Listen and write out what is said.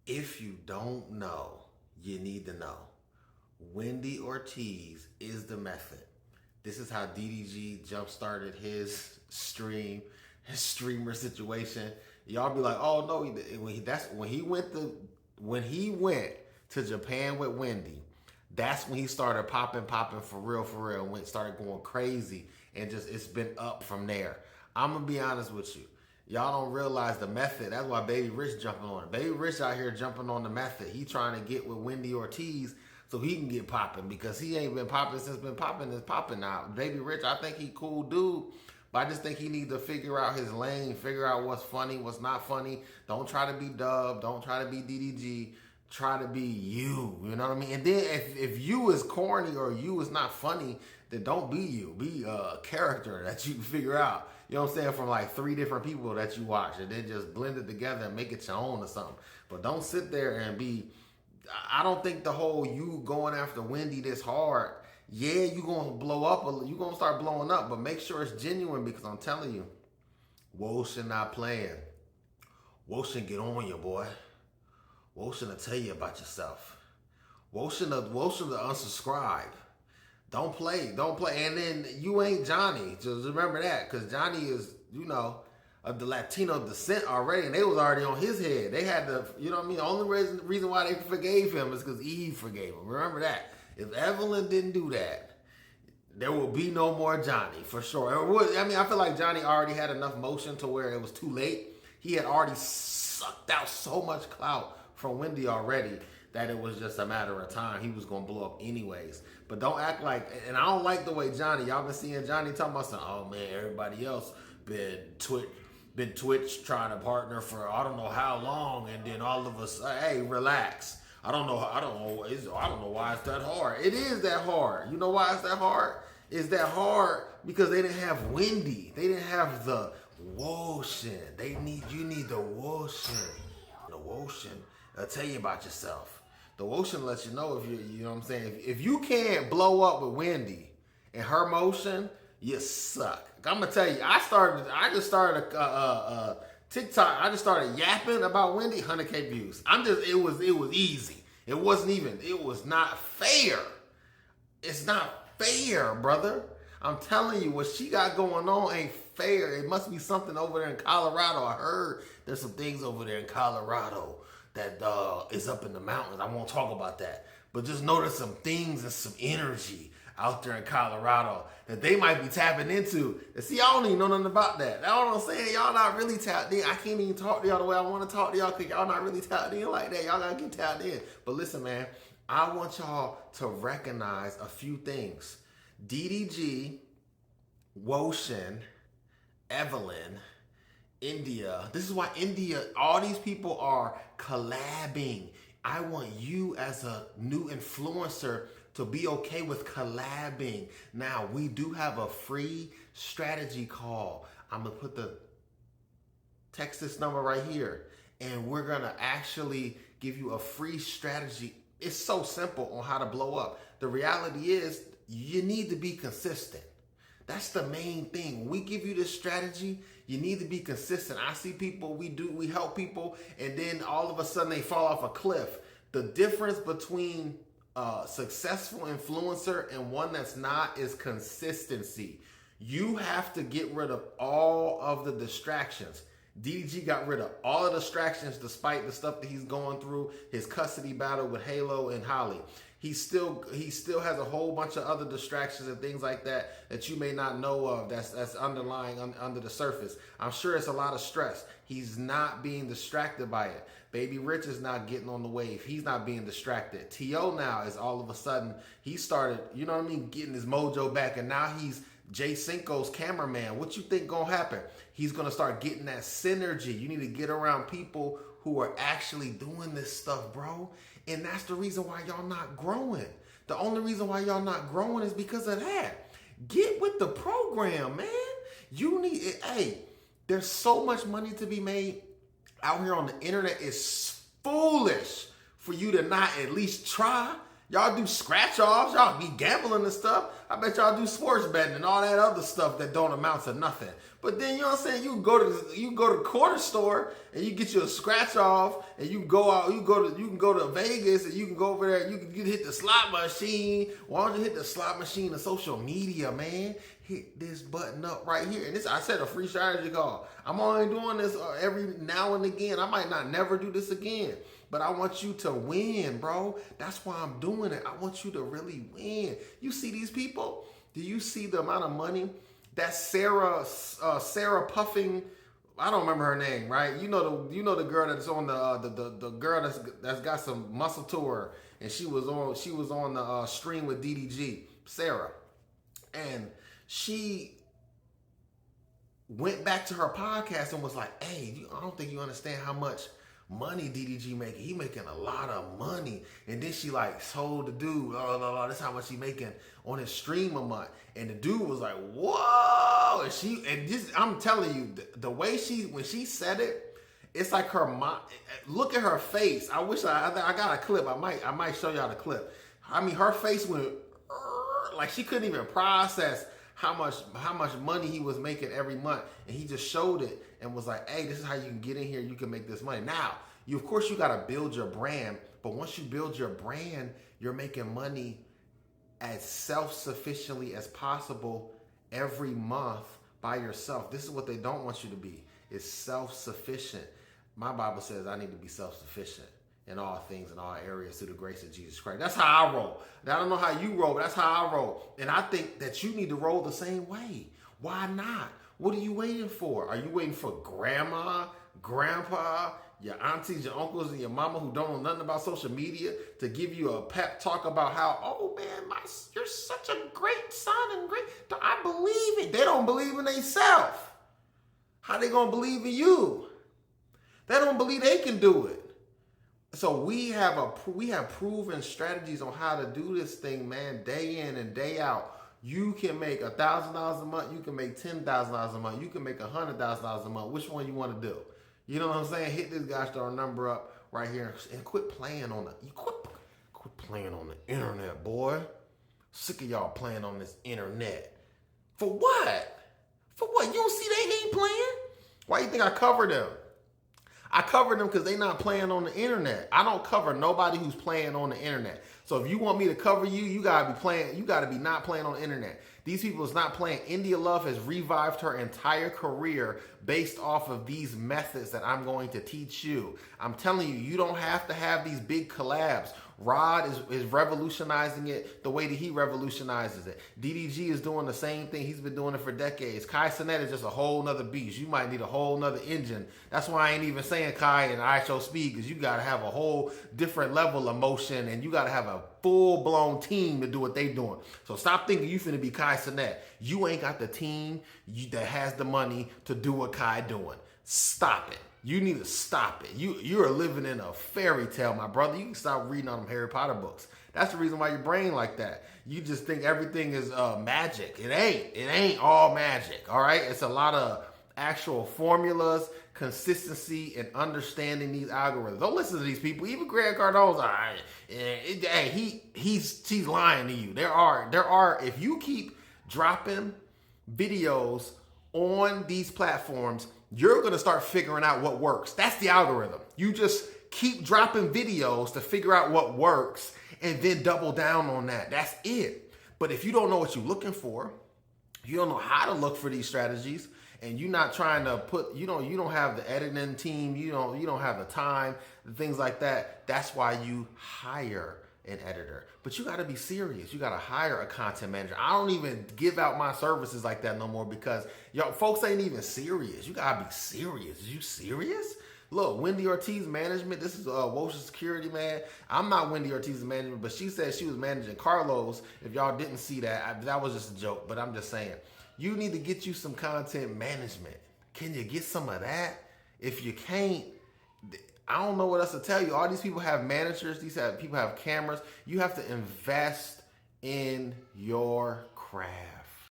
If you don't know, you need to know. Wendy Ortiz is the method. This is how DDG jump started his streamer situation. Y'all be like, oh no, when he went to Japan with Wendy. That's when he started popping for real, and started going crazy, and just it's been up from there. I'm gonna be honest with you. Y'all don't realize the method. That's why Baby Rich jumping on it. Baby Rich out here jumping on the method. He trying to get with Wendy Ortiz so he can get popping, because he ain't been popping since been popping is popping now. Baby Rich, I think he cool dude, but I just think he needs to figure out his lane, figure out what's funny, what's not funny. Don't try to be Dub. Don't try to be DDG. Try to be you. You know what I mean? And then if you is corny or you is not funny, then don't be you. Be a character that you can figure out. You know what I'm saying? From like 3 different people that you watch, and then just blend it together and make it your own or something. But don't sit there and be. I don't think the whole you going after Wendy this hard. Yeah, you gonna blow up. You gonna start blowing up, but make sure it's genuine, because I'm telling you, Woshin not playing. Woshin get on you, boy. Woshin will tell you about yourself. Woshin to unsubscribe. Don't play. And then you ain't Johnny. Just remember that, because Johnny is, of the Latino descent already, and they was already on his head. They had to, you know what I mean? The only reason why they forgave him is because Eve forgave him. Remember that. If Evelyn didn't do that, there will be no more Johnny, for sure. I feel like Johnny already had enough motion to where it was too late. He had already sucked out so much clout from Wendy already that it was just a matter of time. He was going to blow up anyways. But don't act like, and I don't like the way y'all been seeing Johnny talking about something, oh man, everybody else been Twitch trying to partner for I don't know how long, and then all of us, hey, relax. I don't know why it's that hard. It is that hard. You know why it's that hard? It's that hard because they didn't have Wendy. They didn't have the Woshin. You need the Woshin. The Woshin. I'll tell you about yourself. The Woshin lets you know if you know what I'm saying. If you can't blow up with Wendy and her motion, you suck. I'm gonna tell you, I just started a TikTok. I just started yapping about Wendy, 100K views. It was easy. It was not fair. It's not fair, brother. I'm telling you, what she got going on ain't fair. It must be something over there in Colorado. I heard there's some things over there in Colorado that is up in the mountains. I won't talk about that. But just know there's some things and some energy out there in Colorado that they might be tapping into. And see, y'all don't even know nothing about that. That's what I'm saying. Y'all not really tapped in. I can't even talk to y'all the way I want to talk to y'all, because y'all not really tapped in like that. Y'all got to get tapped in. But listen, man, I want y'all to recognize a few things. DDG, Woshin, Evelyn, India. This is why India, all these people are collabing. I want you as a new influencer to be okay with collabing. Now, we do have a free strategy call. I'm going to put the text this number right here, and we're going to actually give you a free strategy. It's so simple on how to blow up. The reality is you need to be consistent. That's the main thing. When we give you this strategy, you need to be consistent. I see people, we help people, and then all of a sudden they fall off a cliff. The difference between a successful influencer and one that's not is consistency. You have to get rid of all of the distractions. DDG got rid of all the distractions despite the stuff that he's going through, his custody battle with Halo and Holly. He still has a whole bunch of other distractions and things like that you may not know of that's underlying under the surface. I'm sure it's a lot of stress. He's not being distracted by it. Baby Rich is not getting on the wave. He's not being distracted. T.O. now is all of a sudden, he started, you know what I mean, getting his mojo back, and now he's Jay Cinco's cameraman. What you think gonna happen? He's gonna start getting that synergy. You need to get around people who are actually doing this stuff, bro. And that's the reason why y'all not growing. The only reason why y'all not growing is because of that. Get with the program, man. You need it. Hey, there's so much money to be made out here on the internet. It's foolish for you to not at least try. Y'all do scratch offs. Y'all be gambling and stuff. I bet y'all do sports betting and all that other stuff that don't amount to nothing. But then, you know what I'm saying, you can go to the corner store and you get you a scratch off, and you can go out, you can go to Vegas, and you can go over there, you can hit the slot machine. Why don't you hit the slot machine of social media, man? Hit this button up right here. And this, I said, a free strategy call. I'm only doing this every now and again. I might not never do this again, but I want you to win, bro. That's why I'm doing it. I want you to really win. You see these people? Do you see the amount of money that Sarah Puffing? I don't remember her name, right? You know the girl that's on the girl that's got some muscle to her, and she was on the stream with DDG, Sarah, and she went back to her podcast and was like, "Hey, I don't think you understand how much money DDG making. He making a lot of money." And then she like told the dude, "Oh, this is how much he making on his stream a month." And the dude was like, "Whoa!" And I'm telling you, the way when she said it, it's like her mom. Look at her face. I wish I got a clip. I might show y'all the clip. I mean, her face went like she couldn't even process how much money he was making every month, and he just showed it and was like, "Hey, this is how you can get in here. You can make this money." Now, of course you got to build your brand, but once you build your brand, you're making money as self-sufficiently as possible every month by yourself. This is what they don't want you to be, is self-sufficient. My Bible says I need to be self-sufficient in all things, in all areas, through the grace of Jesus Christ. That's how I roll. Now, I don't know how you roll, but that's how I roll. And I think that you need to roll the same way. Why not? What are you waiting for? Are you waiting for grandma, grandpa, your aunties, your uncles, and your mama who don't know nothing about social media to give you a pep talk about how, "Oh man, you're such a great son and great"? I believe it. They don't believe in themselves. How they gonna believe in you? They don't believe they can do it. So we have proven strategies on how to do this thing, man, day in and day out. You can make $1,000 a month. You can make $10,000 a month. You can make $100,000 a month. Which one you want to do? You know what I'm saying? Hit this guy's number up right here and quit playing on quit playing on the internet, boy. Sick of y'all playing on this internet. For what? For what? You don't see they ain't playing? Why you think I cover them? I cover them because they not playing on the internet. I don't cover nobody who's playing on the internet. So if you want me to cover you, you gotta be playing. You gotta be not playing on the internet. These people is not playing. India Love has revived her entire career based off of these methods that I'm going to teach you. I'm telling you, you don't have to have these big collabs. Rod is revolutionizing it the way that he revolutionizes it. DDG is doing the same thing. He's been doing it for decades. Kai Cenat is just a whole nother beast. You might need a whole nother engine. That's why I ain't even saying Kai and ISO Speed, because you got to have a whole different level of motion, and you got to have a full-blown team to do what they doing. So stop thinking you finna be Kai Cenat. You ain't got the team that has the money to do what Kai doing. Stop it. You need to stop it. You are living in a fairy tale, my brother. You can stop reading on them Harry Potter books. That's the reason why your brain like that. You just think everything is magic. It ain't. It ain't all magic, all right? It's a lot of actual formulas, consistency, and understanding these algorithms. Don't listen to these people. Even Grant Cardone's all right. He's lying to you. There are, if you keep dropping videos on these platforms, you're going to start figuring out what works. That's the algorithm. You just keep dropping videos to figure out what works and then double down on that. That's it. But if you don't know what you're looking for, you don't know how to look for these strategies, and you're not trying to you don't have the editing team, you don't have the time, things like that. That's why you hire an editor. But you got to be serious. You got to hire a content manager. I don't even give out my services like that no more because folks ain't even serious. You got to be serious. Is you serious? Look, Wendy Ortiz management. This is Wosha Security, man. I'm not Wendy Ortiz's management, but she said she was managing Carlos. If y'all didn't see that, that was just a joke. But I'm just saying, you need to get you some content management. Can you get some of that? If you can't, I don't know what else to tell you. All these people have managers. People have cameras. You have to invest in your craft.